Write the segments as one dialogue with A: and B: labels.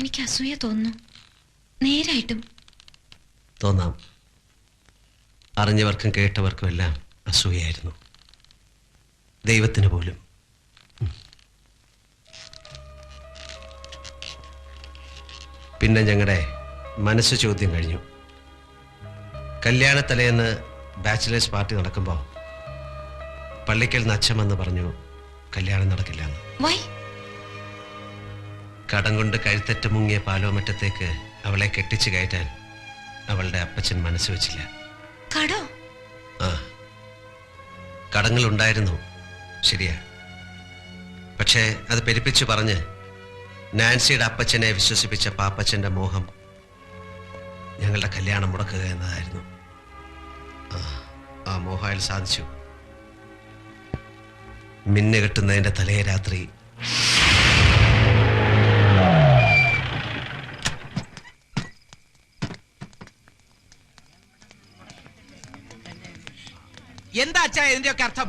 A: എനിക്ക് അസൂയ തോന്നുന്നു. നേരായിട്ടും
B: തോന്നാം. അറിഞ്ഞവർക്കും കേട്ടവർക്കും എല്ലാം അസൂയായിരുന്നു, ദൈവത്തിന് പോലും. പിന്നെ ഞങ്ങളുടെ മനസ്സ് ചോദ്യം കഴിഞ്ഞു. കല്യാണത്തലേന്ന് ബാച്ചിലേഴ്സ് പാർട്ടി നടക്കുമ്പോൾ പള്ളിക്കൽ നിന്ന് അച്ഛൻ വന്ന് പറഞ്ഞു കല്യാണം നടക്കില്ല. കടം കൊണ്ട് കഴുത്തറ്റ് മുങ്ങിയ പാലോമറ്റത്തേക്ക് അവളെ കെട്ടിച്ചു കയറ്റാൻ അവളുടെ അപ്പച്ചൻ മനസ്സ് വെച്ചില്ല. ആ, കടങ്ങളുണ്ടായിരുന്നു, ശരിയാ. പക്ഷേ അത് പെരുപ്പിച്ചു പറഞ്ഞ് നാൻസിയുടെ അപ്പച്ചനെ വിശ്വസിപ്പിച്ച പാപ്പച്ചന്റെ മോഹം ഞങ്ങളുടെ കല്യാണം മുടക്കുക എന്നതായിരുന്നു. ആ മോഹം അയാൾ സാധിച്ചു. മിന്നു കെട്ടുന്നതിന്റെ തലേ രാത്രി
C: എന്താ അച്ഛാ ഇതിന്റെയൊക്കെ അർത്ഥം?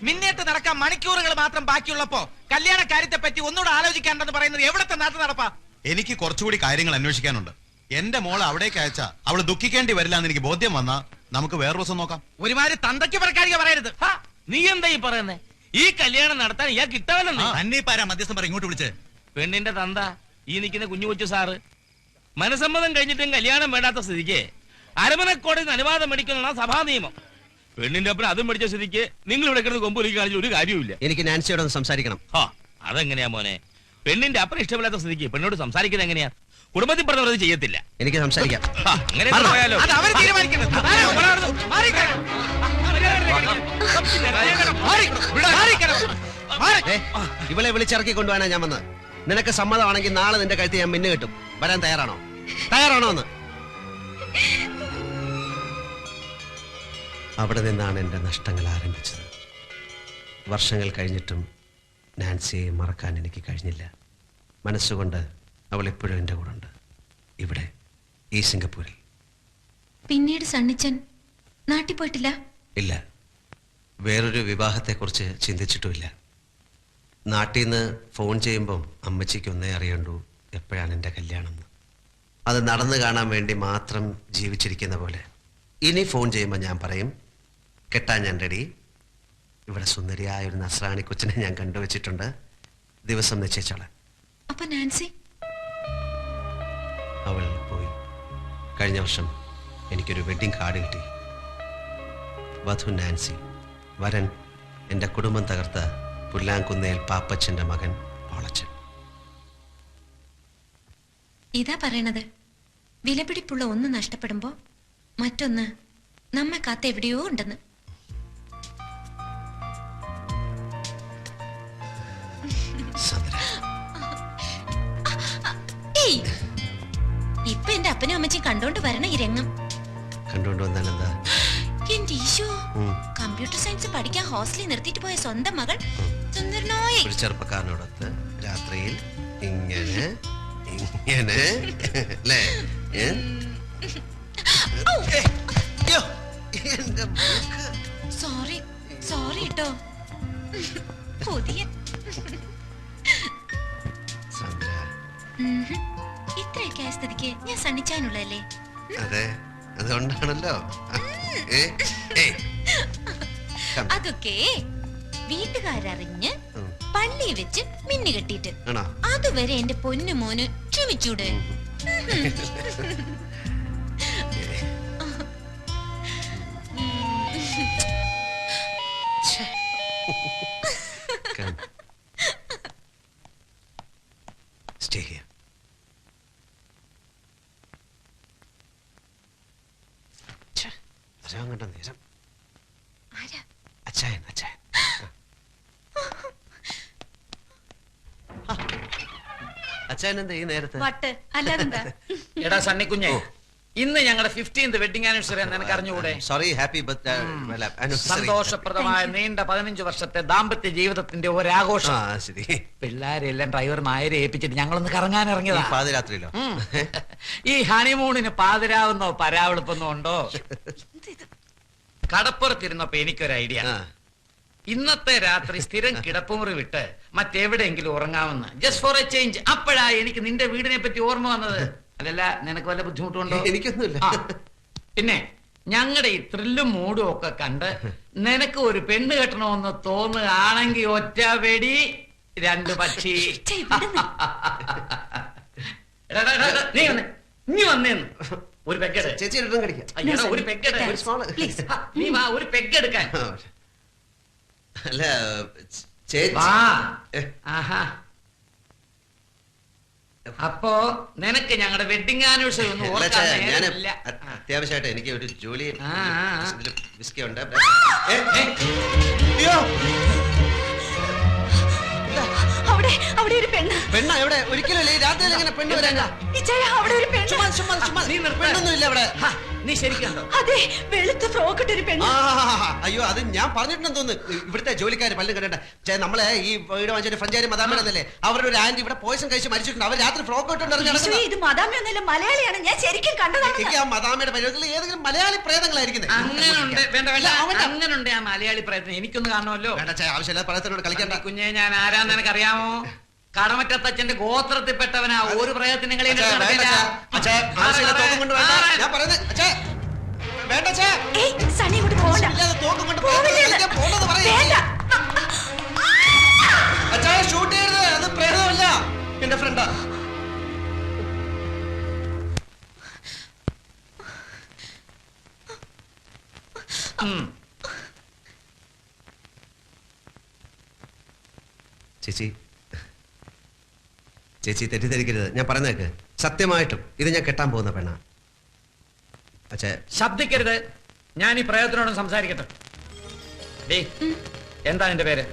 C: മിന്നേറ്റ് നടക്കാൻ മണിക്കൂറുകൾ മാത്രം ബാക്കിയുള്ളപ്പോ കല്യാണ കാര്യത്തെ പറ്റി ഒന്നുകൂടെ ആലോചിക്കാണ്ടെന്ന് പറയുന്നത് എവിടത്തെ നാട്ടു നടപ്പാ?
D: എനിക്ക് കുറച്ചുകൂടി കാര്യങ്ങൾ അന്വേഷിക്കാനുണ്ട്. എന്റെ മോളെ അവിടേക്ക് അയച്ചാ അവള് ദുഃഖിക്കേണ്ടി വരില്ല എന്ന് എനിക്ക് ബോധ്യം വന്നാ നമുക്ക് വേറൊരു ദിവസം നോക്കാം.
C: ഒരുമാതിരി തന്തയ്ക്ക് പറക്കാരിക പറയരുത്.
E: നീ എന്താ ഈ പറയുന്നേ? ഈ കല്യാണം നടത്താൻ ഇയാൾ കിട്ടാവല്ലെന്ന്
D: അന്നീപ്പാരാ മധ്യസ്ഥം പറ ഇങ്ങോട്ട് വിളിച്ച്.
E: പെണ്ണിന്റെ തന്ത ഈ നിൽക്കുന്ന കുഞ്ഞു കൊച്ചു സാറ് മനസമ്മതം കഴിഞ്ഞിട്ടും കല്യാണം വേണ്ടാത്ത സ്ഥിതിക്ക് അരമനക്കോടതിന് അനുവാദം മേടിക്കുന്ന സഭാ നിയമം. പെണ്ണിന്റെ ഒപ്പം അതും മേടിച്ച സ്ഥിതിക്ക് നിങ്ങൾ ഇവിടെ കിടന്ന് കൊമ്പൊലിക്ക് കാണിച്ച ഒരു കാര്യമില്ല.
B: എനിക്ക് നാൻസിയോട് ഒന്ന് സംസാരിക്കണം.
E: അതെങ്ങനെയാ മോനെ? പെണ്ണിന്റെ അപ്പുറം ഇഷ്ടമില്ലാത്ത സ്ഥിതിക്ക് പെണ്ണോട് സംസാരിക്കുന്നത് എങ്ങനെയാ? കുടുംബത്തിൽ പറഞ്ഞവരത് ചെയ്യത്തില്ല.
B: എനിക്ക് സംസാരിക്കാം.
E: അങ്ങനെ പോയാലോ?
B: ഇവളെ വിളിച്ചിറക്കി കൊണ്ടുപോകാനാ ഞാൻ വന്നത്. നിനക്ക് സമ്മതമാണെങ്കിൽ നാളെ നിന്റെ കഴുത്ത് ഞാൻ മിന്നു കെട്ടും. വരാൻ തയ്യാറാണോ? തയ്യാറാണോ എന്ന്? അവിടെ നിന്നാണ് എൻ്റെ നഷ്ടങ്ങൾ ആരംഭിച്ചത്. വർഷങ്ങൾ കഴിഞ്ഞിട്ടും നാൻസിയെ മറക്കാൻ എനിക്ക് കഴിഞ്ഞില്ല. മനസ്സുകൊണ്ട് അവൾ എപ്പോഴും എൻ്റെ കൂടെ ഉണ്ട്, ഇവിടെ ഈ സിംഗപ്പൂരിൽ.
A: പിന്നീട് സണ്ണിച്ചൻ നാട്ടിൽ പോയിട്ടില്ല?
B: ഇല്ല, വേറൊരു വിവാഹത്തെക്കുറിച്ച് ചിന്തിച്ചിട്ടുമില്ല. നാട്ടിൽ നിന്ന് ഫോൺ ചെയ്യുമ്പം അമ്മച്ചിക്ക് ഒന്നേ അറിയണ്ടൂ, എപ്പോഴാണ് എൻ്റെ കല്യാണം എന്ന്. അത് നടന്നു കാണാൻ വേണ്ടി മാത്രം ജീവിച്ചിരിക്കുന്ന പോലെ. ഇനി ഫോൺ ചെയ്യുമ്പോൾ ഞാൻ പറയും, കെട്ടാൻ ഞാൻ റെഡി. ഇവിടെ സുന്ദരിയായ ഒരു നസ്രാണി കൊച്ചിനെ ഞാൻ കണ്ടുവച്ചിട്ടുണ്ട്, ദിവസം നിശ്ചയിച്ചോളാം.
A: അപ്പൊ നാൻസി?
B: അവൾ പോയി. കഴിഞ്ഞ വർഷം എനിക്കൊരു വെഡ്ഡിംഗ് കാർഡ് കിട്ടി. വധു നാൻസി, വരൻ എൻ്റെ കുടുംബം തകർത്ത പുല്ലാങ്കുന്നേൽ പാപ്പച്ചൻ്റെ മകൻ പോളച്ചൻ.
A: ഇതാ പറയണത്, വിലപിടിപ്പുള്ള ഒന്ന് നഷ്ടപ്പെടുമ്പോ മറ്റൊന്ന് നമ്മെ കാത്ത് എവിടെയോ ഉണ്ടെന്ന്. ഇപ്പൊ എന്റെ അപ്പനും അമ്മച്ചും കണ്ടോണ്ട് വരണ ഈ രംഗം
B: കണ്ടോണ്ട് വന്നാൽ എന്താ?
A: എന്റെ ഈശോ, കമ്പ്യൂട്ടർ സയൻസ് പഠിക്കാൻ ഹോസ്റ്റലിൽ നിർത്തിയിട്ട് പോയ സ്വന്തം മകൾ സുന്ദരനായി
B: ഒരു ചെറുപ്പക്കാരനോടൊത്ത് രാത്രിയിൽ ഇങ്ങനെ ഇങ്ങനെ അല്ലേ?
A: സോറി സോറി കേട്ടോ. പുതിയ ഇത്രയൊക്കെ ആയ സ്ഥിതിക്ക് ഞാൻ സണ്ണിച്ചാനുള്ളതല്ലേ?
B: അതെ, അതുകൊണ്ടാണല്ലോ.
A: അതൊക്കെ വീട്ടുകാരറിഞ്ഞ് പള്ളി വെച്ച് മിന്നു കെട്ടിട്ട് അതുവരെ എന്റെ പൊന്നു മോന് ക്ഷമിച്ചൂടെ?
B: Stay here. കണ്ട നേരം അച്ചായൻ അച്ചായൻ അച്ചായൻ എന്താ ഈ നേരത്തെ?
E: എടാ സണ്ണിക്കുഞ്ഞെ, ഇന്ന് ഞങ്ങളുടെ 15th വെഡിങ് ആനിവേഴ്സറി എന്ന് എനിക്ക് അറിഞ്ഞുകൂടെ?
B: സോറി, ഹാപ്പി
E: സന്തോഷപ്രദമായ നീണ്ട 15 വർഷത്തെ ദാമ്പത്യ ജീവിതത്തിന്റെ ഒരാഘോഷം. പിള്ളേരെല്ലാം ഡ്രൈവർ നായരെ ഏൽപ്പിച്ചിട്ട് ഞങ്ങളൊന്ന് കറങ്ങാൻ ഇറങ്ങിയതാ.
B: പാതിരാത്രിയിലോ?
E: ഈ ഹണിമൂണിന് പാതിരാവുന്നോ പരാവെളുപ്പൊന്നോ ഉണ്ടോ? കടപ്പുറത്തിരുന്നപ്പോ എനിക്കൊരു ഐഡിയ.
F: ഇന്നത്തെ രാത്രി സ്ഥിരം കിടപ്പുമുറി വിട്ട് മറ്റെവിടെയെങ്കിലും ഉറങ്ങാമെന്ന് ജസ്റ്റ് ഫോർ എ ചേഞ്ച്. അപ്പോഴാ എനിക്ക് നിന്റെ വീടിനെ പറ്റി ഓർമ്മ വന്നത്. അല്ലല്ല, നിനക്ക് വല്ല ബുദ്ധിമുട്ടുണ്ടോ?
B: എനിക്കൊന്നുമില്ല.
F: ആ, പിന്നെ ഞങ്ങളുടെ ഈ ത്രില്ലും മൂടും ഒക്കെ കണ്ട് നിനക്ക് ഒരു പെണ്ണ് കെട്ടണമെന്ന് തോന്നുകയാണെങ്കിൽ ഒറ്റ വെടി 2 പക്ഷി.
A: ഛെ, ഇവിടുന്ന്.
F: എടാ, എടാ, എടാ, നീ വന്നേന്ന് ഒരു പെക്കെട്.
B: ചേച്ചി ഇട്ടും കടിക്കാം.
F: അയ്യടാ, ഒരു പെക്കെട്.
B: ഒരു small.
F: നീ വാ, ഒരു പെക്കെടുക്കാൻ
B: അല്ല ചേച്ചി
F: വാ. ആഹാ. അപ്പോ നിനക്ക് ഞങ്ങളുടെ വെഡിങ് ആനിവേഴ്സറി ഒന്നും
B: അല്ല,
F: ഓർക്കാൻ
B: ഞാൻ
F: നേരമില്ല.
B: അത്യാവശ്യമായിട്ട് എനിക്ക് ഒരു ജോലി
F: ആ, ആ.
B: വിസ്കി ഉണ്ട്.
F: ഏ,
A: അവിടെ അവിടെ ഒരു പെണ്ണ്.
B: പെണ്ണ എവിടെ? ഒരിക്കലും രാത്രിയിൽ എങ്ങനെ പെണ്ണ് വരാൻ?
A: ഇച്ചായ, അവിടെ ഒരു പെണ്ണ്.
F: നീ നിർത്ത്.
B: പെണ്ണൊന്നും ഇല്ല അവിടെ.
F: ഹാ, നീ ശരിക്കുണ്ടോ?
A: അതെ, വെളുത്ത ഫ്രോക്ക് ഇട്ടൊരു പെണ്ണ്.
B: അയ്യോ, അത് ഞാൻ പറഞ്ഞിട്ടുണ്ടെന്ന് തോന്നുന്നു. ഇവിടുത്തെ ജോലിക്കാര് പല്ലും കണ്ടേ നമ്മളെ ഈ വീട് വാങ്ങിച്ച ഫ്രഞ്ചാരി മദാമേടന്നല്ലേ, അവരുടെ ഒരു ആന്റി ഇവിടെ പോയിസൺ കഴിച്ച് മരിച്ചിട്ടുണ്ട്. അവർ രാത്രി ഫ്രോക്ക് ഇട്ടുണ്ട്.
A: ഈശോയെ, ഇത് മദാമയൊന്നുമല്ല, മലയാളിയാണ്. ഞാൻ ശരിക്കും കണ്ടതാണ്.
B: എനിക്ക് ആ മദാമയുടെ പരിപാടിയിൽ ഏതെങ്കിലും മലയാളി പ്രേതങ്ങളായിരിക്കുന്നത്.
F: അങ്ങനുണ്ട്. വേണ്ട വേണ്ട,
B: അവന്റെ-
F: അങ്ങനുണ്ട് ആ മലയാളി പ്രയത്നം. എനിക്കൊന്ന് കാണണമല്ലോ.
B: ആവശ്യമില്ല പ്രേതത്തിനോട് കളിക്കണ്ട.
F: കുഞ്ഞെ, ഞാൻ ആരാന്ന് നിനക്കറിയാമോ? കടമറ്റത്തച്ഛന്റെ ഗോത്രത്തിൽപ്പെട്ടവനാ. ഒരു പ്രയത്നം കളി
B: അച്ഛാ, വേണ്ട അച്ഛാ. അച്ഛാ, ആവശ്യമില്ല തോക്കും കൊണ്ട് വേണ്ട. ഞാൻ പറയുന്നത് അച്ഛാ, വേണ്ട അച്ഛാ.
A: ഏയ്, സണ്ണി ഇങ്ങോട്ട് പോകണ്ട.
B: ഇല്ലാതെ തോക്കും കൊണ്ട്
A: പോവില്ല.
B: കളിക്കാൻ പോകണമെന്ന് പറയ്.
A: വേണ്ട.
B: അച്ഛാ, ഷൂട്ട് ചെയ്യരുത്. അത് പ്രേതമല്ല, എന്റെ ഫ്രണ്ടാ. ചേച്ചി ചേച്ചി തെറ്റിദ്ധരിക്കരുത്. ഞാൻ പറഞ്ഞേക്ക്, സത്യമായിട്ടും ഇത് ഞാൻ കെട്ടാൻ പോകുന്ന പെണ്ണാ. അച്ഛാ,
F: ശബ്ദിക്കരുത്. ഞാൻ ഈ പ്രയത്നോടും സംസാരിക്കട്ടെ. ഡേ, എന്താ നിന്റെ പേര്?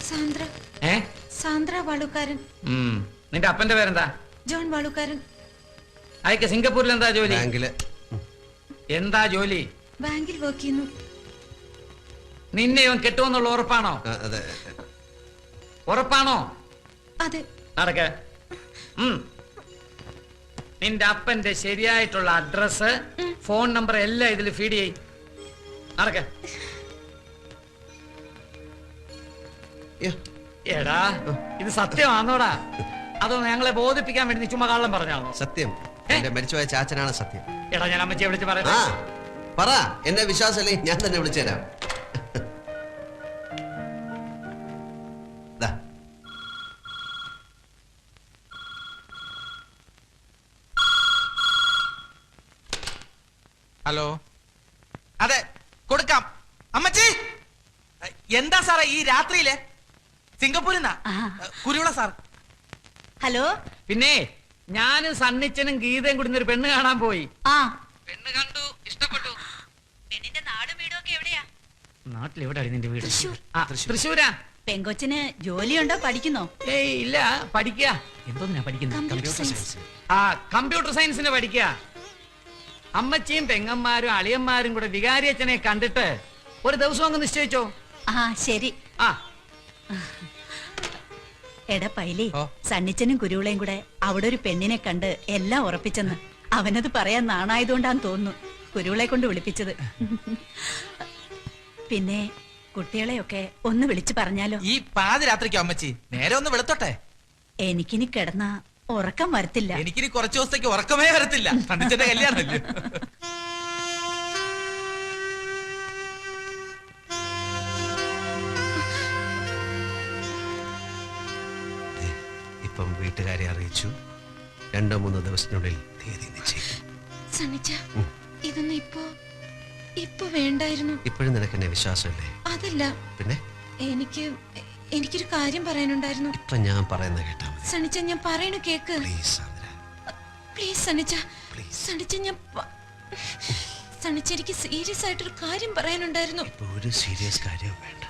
A: സാന്ദ്ര.
F: ഏ,
A: സാന്ദ്ര വാളുക്കാരൻ.
F: നിന്റെ അപ്പന്റെ പേരെന്താ?
A: ജോൺ വാളുക്കാരൻ.
F: അയക്ക് സിംഗപ്പൂരിൽ എന്താ ജോലി?
B: ബാങ്കില്
F: എന്താ ജോലി?
A: ബാങ്കിൽ വർക്ക് ചെയ്യുന്നു.
F: നിന്നെ ഇവൻ കെട്ടുമെന്നുള്ള ഉറപ്പാണോ?
B: അതെ.
F: ഉറപ്പാണോ?
A: അതെ.
F: നടക്ക. നിന്റെ അപ്പന്റെ ശരിയായിട്ടുള്ള അഡ്രസ്, ഫോൺ നമ്പർ എല്ലാം ഇതിൽ ഫീഡ് ചെയ്. നടക്ക. എടാ, ഇത് സത്യമാണോടാ? അതോ ഞങ്ങളെ ബോധിപ്പിക്കാൻ വേണ്ടി നീ ചുമ്മാ കള്ളം പറഞ്ഞാണോ?
B: സത്യം. എന്റെ മരിച്ചുപോയ ചാച്ചനാണ് സത്യം.
F: എടാ, ഞാൻ അമ്മച്ചിയെ വിളിച്ച്
B: ആ,
F: പറയാം.
B: പറ. എന്നെ വിശ്വാസമല്ലേ, ഞാൻ തന്നെ വിളിച്ചുതരാം. ദാ.
C: ഹലോ. അതെ, കൊടുക്കാം. അമ്മച്ചി, എന്താ സാറേ ഈ രാത്രിയിലെ? സിംഗപ്പൂരിൽ നിന്നാ. കുരുവിള സാർ.
A: ഹലോ.
F: പിന്നെ ഞാനും സണ്ണിച്ചനും ഗീതയും കൂടി ഒരു പെണ്ണ് കാണാൻ പോയി.
A: ആ,
F: പെണ്ണ് കണ്ടു, ഇഷ്ടപ്പെട്ടു.
A: പെണ്ണിന്റെ നാടും വീടും ഒക്കെ എവിടെയാ?
F: നാട്ടിൽ എവിടെയാണ് നിന്റെ വീട്?
A: തൃശ്ശൂർ.
F: ആ, തൃശ്ശൂരാ.
A: പെങ്കൊച്ചിന് ജോലിയുണ്ടോ? പഠിക്കുന്നോ?
F: ഏയ് ഇല്ല, പഠിക്കുക. എന്തോന്നാ പഠിക്കുന്നത്?
A: Computer science.
F: ആ, കമ്പ്യൂട്ടർ സയൻസിന് പഠിക്കുക. അമ്മച്ചിയും പെങ്ങന്മാരും അളിയന്മാരും കൂടെ വികാരിയച്ഛനെ കണ്ടിട്ട് ഒരു ദിവസം അങ്ങ് നിശ്ചയിച്ചോ?
A: ആ, ശരി.
F: ആ,
A: എടാ പൈലി,
C: ഓ.
A: സണ്ണിച്ചനും കുരുവിളയും കൂടെ അവിടെ ഒരു പെണ്ണിനെ കണ്ട് എല്ലാം ഉറപ്പിച്ചെന്ന്. അവനത് പറയാൻ നാണായതുകൊണ്ടാന്ന് തോന്നുന്നു കുരുവിളെ കൊണ്ട് വിളിപ്പിച്ചത്. പിന്നെ കുട്ടികളെയൊക്കെ ഒന്ന് വിളിച്ചു പറഞ്ഞാലോ?
C: ഈ പാതിരാത്രിക്കോ അമ്മച്ചി? നേരെ ഒന്ന് വെളുത്തോട്ടെ.
A: എനിക്കിനി കിടന്ന ഉറക്കം വരത്തില്ല.
C: എനിക്കിനി കുറച്ചു ദിവസത്തേക്ക് ഉറക്കമേ വരത്തില്ല. സണ്ണിച്ചന്റെ കല്യാണമല്ലേ.
B: ഇപ്പം വീട്ടുകാരെ അറിയിച്ചു. 2-3 ദിവസത്തിനുള്ളിൽ തീയതി നിശ്ചയിക്കും.
A: സണ്ണിച്ച, ഇതൊന്നും ഇപ്പൊ വേണ്ടായിരുന്നു.
B: ഇപ്പോഴും നിനക്ക് എന്നെ വിശ്വാസമല്ലേ?
A: അതല്ല,
B: പിന്നെ
A: എനിക്കൊരു കാര്യം പറയാനുണ്ടായിരുന്നു.
B: ഇപ്പൊ ഞാൻ പറയുന്ന കേട്ടാ മതി.
A: സണ്ണിച്ച, ഞാൻ പറയണു കേക്ക്.
B: പ്ലീസ് സാന്ദ്ര.
A: പ്ലീസ് സണ്ണിച്ച.
B: Please.
A: സണ്ണിച്ച, സണ്ണിച്ച, എനിക്ക് സീരിയസ് ആയിട്ടൊരു കാര്യം പറയാനുണ്ടായിരുന്നു.
B: ഇപ്പൊ ഒരു സീരിയസ് കാര്യവും വേണ്ട.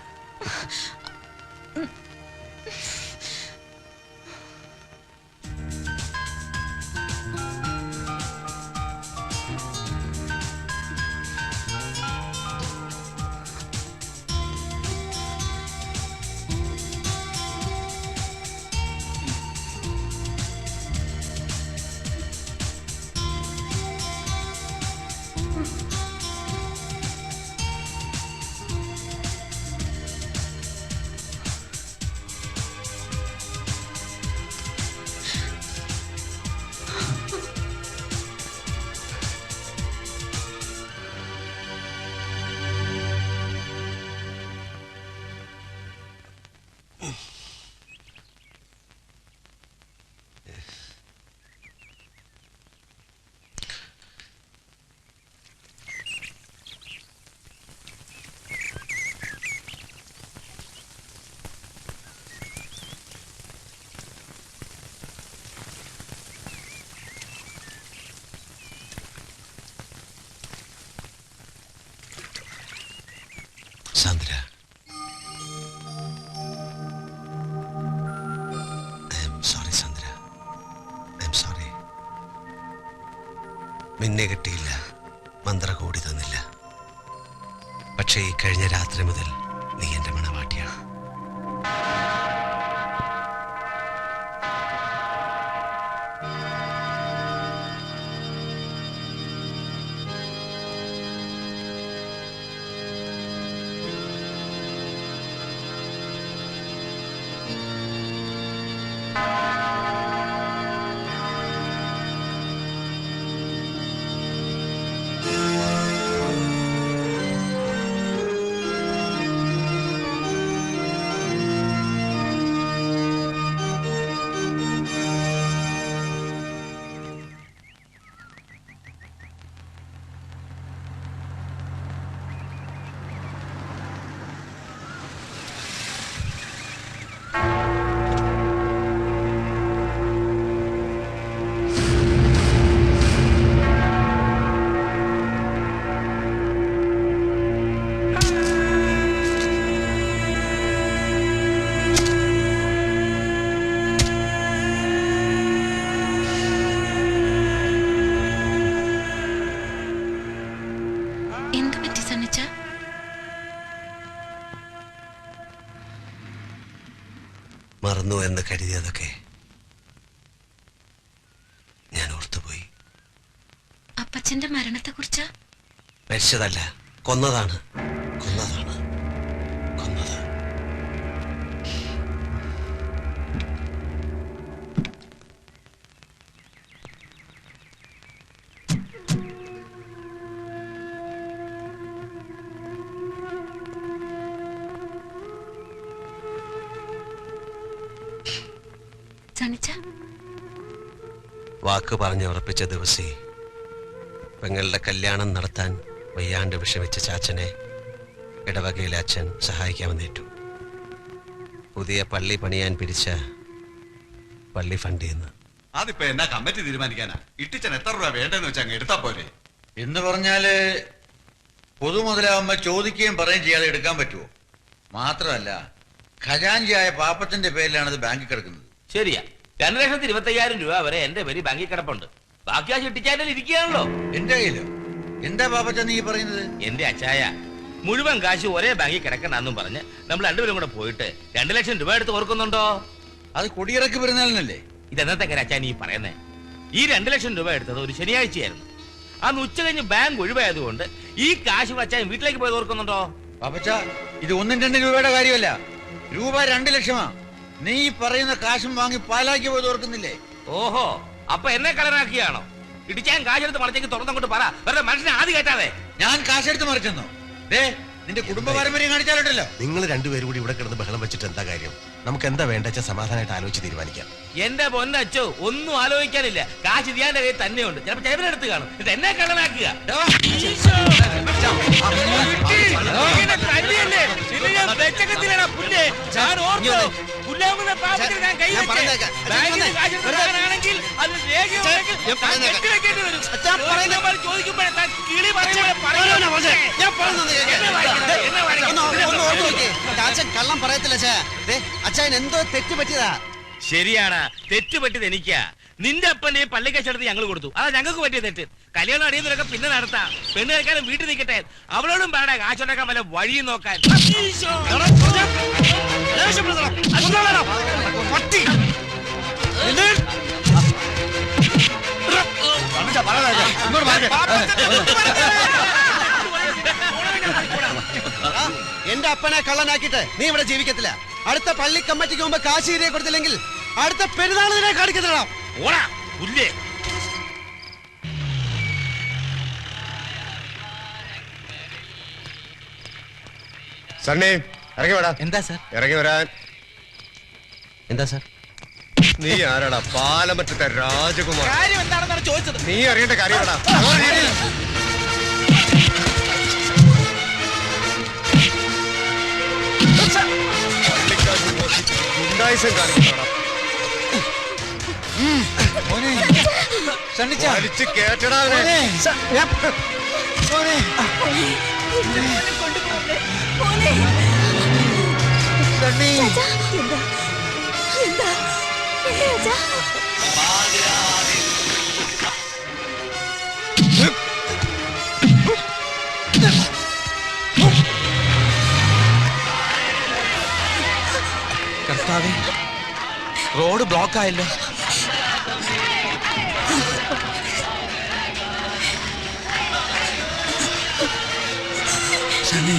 B: Sandra, I am sorry Sandra, I am sorry. നിന്നെ കിട്ടിയില്ല, മന്ത്രകൂടി തന്നില്ല. പക്ഷേ ഈ കഴിഞ്ഞ രാത്രി മുതൽ നീ എന്റെ മണവാട്ടിയാണ്. മറന്നു എന്ന് കരുതിയതൊക്കെ ഞാൻ ഓർത്തുപോയി.
G: അപ്പച്ചന്റെ മരണത്തെ കുറിച്ച്
B: മരിച്ചതല്ല, കൊന്നതാണ്, കൊന്നതാണ്, കൊന്നത്. വാക്ക് പറഞ്ഞ് ഉറപ്പിച്ച ദിവസേ പെങ്ങളുടെ കല്യാണം നടത്താൻ വയ്യാണ്ട് വിഷമിച്ച ചാച്ചനെ ഇടവകയിലെ അച്ഛൻ സഹായിക്കാമെന്നേറ്റു. പുതിയ പള്ളി പണിയാൻ പിരിച്ച പള്ളി ഫണ്ട് എന്ന്.
D: അതിപ്പോ എന്നാ കമ്മിറ്റി തീരുമാനിക്കാനാ? ഇട്ടിച്ചൻ എത്ര രൂപ വേണ്ടെന്ന് വെച്ചാൽ അങ്ങ് എടുത്താ പോരെ?
H: എന്ന് പറഞ്ഞാല് പൊതുമുതലാവുമ്പോ ചോദിക്കുകയും പറയുകയും ചെയ്യാതെ എടുക്കാൻ പറ്റുമോ? മാത്രമല്ല ഖജാൻജിയായ പാപ്പത്തിന്റെ പേരിലാണ് ഇത് ബാങ്കിൽ കിടക്കുന്നത്.
E: ശരിയാ, 2,25,000 രൂപ വരെ എന്റെ പേര് ബാങ്കിൽ കിടപ്പുണ്ട്. ബാക്കി ആ ചിട്ടിച്ചാനൽ ഇരിക്കുകയാണല്ലോ
H: എന്റെ കയ്യിലോ? എന്താ പാപ്പച്ച നീ പറയുന്നത്?
E: എന്റെ അച്ചായ മുഴുവൻ കാശ് ഒരേ ബാങ്കിൽ കിടക്കണ്ടെന്നും പറഞ്ഞ് നമ്മൾ രണ്ടുപേരും കൂടെ പോയിട്ട് 2 ലക്ഷം രൂപ എടുത്ത് ഓർക്കുന്നുണ്ടോ?
H: അത് കൊടിയിറക്കി പെരുന്നാളിനല്ലേ?
E: ഇതെന്നത്തെ അച്ഛാ നീ പറയുന്നേ? ഈ 2 ലക്ഷം രൂപ എടുത്തത് ഒരു ശനിയാഴ്ചയായിരുന്നു. അന്ന് ഉച്ച കഴിഞ്ഞ് ബാങ്ക് ഒഴിവായതുകൊണ്ട് ഈ കാശ് അച്ഛൻ വീട്ടിലേക്ക് പോയത് ഓർക്കുന്നുണ്ടോ?
H: പാപ്പച്ച ഇത് 1-2 രൂപയുടെ കാര്യമല്ല, രൂപ 2 ലക്ഷമാ. നീ പറയുന്ന കാശും വാങ്ങി പാലാക്കി പോയത് ഓർക്കുന്നില്ലേ?
E: ഓഹോ, അപ്പൊ എന്നെ കളനാക്കിയാണോ? ഇടിച്ചാൻ കാശെടുത്ത് മറിച്ചേക്ക് തുറന്നങ്ങോട്ട് പറ, വെറുതെ മനുഷ്യനെ ആദ്യം കയറ്റാതെ.
H: ഞാൻ കാശെടുത്ത് മറിച്ചെന്നോ? ദേ നിന്റെ കുടുംബ പാരമ്പര്യം കാണിച്ചാലോട്ടല്ലോ.
B: നിങ്ങൾ രണ്ടുപേരും കൂടി ഇവിടെ കിടന്ന് ബഹളം വെച്ചിട്ട് എന്താ കാര്യം? നമുക്ക് എന്താ വേണ്ട വെച്ചാൽ സമാധാനമായിട്ട് ആലോചിച്ച് തീരുമാനിക്കാം.
E: എന്റെ പൊന്നച്ചോ, ഒന്നും ആലോചിക്കാനില്ല. കാശ് ഇതിയാന്റെ കയ്യിൽ തന്നെയുണ്ട്. ചിലപ്പോ ചേവനെടുത്ത് കാണും. ഇത് എന്നെ കളനാക്കുക.
B: കള്ളം പറയത്തില്ല അച്ഛൻ എന്തോ തെറ്റ് പറ്റിയതാ.
E: ശരിയാണ്, തെറ്റ് പറ്റിയത് എനിക്കാ. നിന്റെ അപ്പന്റെ പള്ളിക്കച്ചെടുത്ത് ഞങ്ങൾ കൊടുത്തു, അതാ ഞങ്ങൾക്ക് പറ്റിയ തെറ്റ്. കല്യാണം അടിയുന്നതൊക്കെ പിന്നെ നടത്താം. പെണ്ണ് കഴിക്കാനും വീട്ടിൽ നിൽക്കട്ടെ. അവളോടും പാടാ കാശുണ്ടാക്കാൻ വല്ല വഴി നോക്കാൻ.
B: എന്റെ അപ്പനെ കള്ളനാക്കിയിട്ട് നീ ഇവിടെ ജീവിക്കത്തില്ല. അടുത്ത പള്ളി കമ്മിറ്റിക്ക് മുമ്പ് കാശ് തിരികെ കൊടുത്തില്ലെങ്കിൽ അടുത്ത പെരുന്നാളിനെ കാണിക്കത്തില്ല.
E: ഓടാ പുല്ലേ.
I: സണ്ണി ഇറങ്ങി വേടാ.
C: എന്താ സാർ?
I: ഇറങ്ങി വരാൻ.
B: എന്താ സാർ?
I: നീ ആരാടാ? പാലമറ്റത്തെ രാജകുമാർ.
C: കാര്യം എന്താണെന്നാണ് ചോദിച്ചത്.
I: നീ അറിയേണ്ട കാര്യം വേടാ. ഗുണ്ടായിസം കാണിക്കണോടാ. വലിച്ച് കേട്ടടാ അവനെ.
A: കൊണ്ടുപോകല്ലേ
H: സണ്ണി
C: കർത്താവേ, റോഡ് ബ്ലോക്ക് ആയല്ലോ.
H: സണ്ണി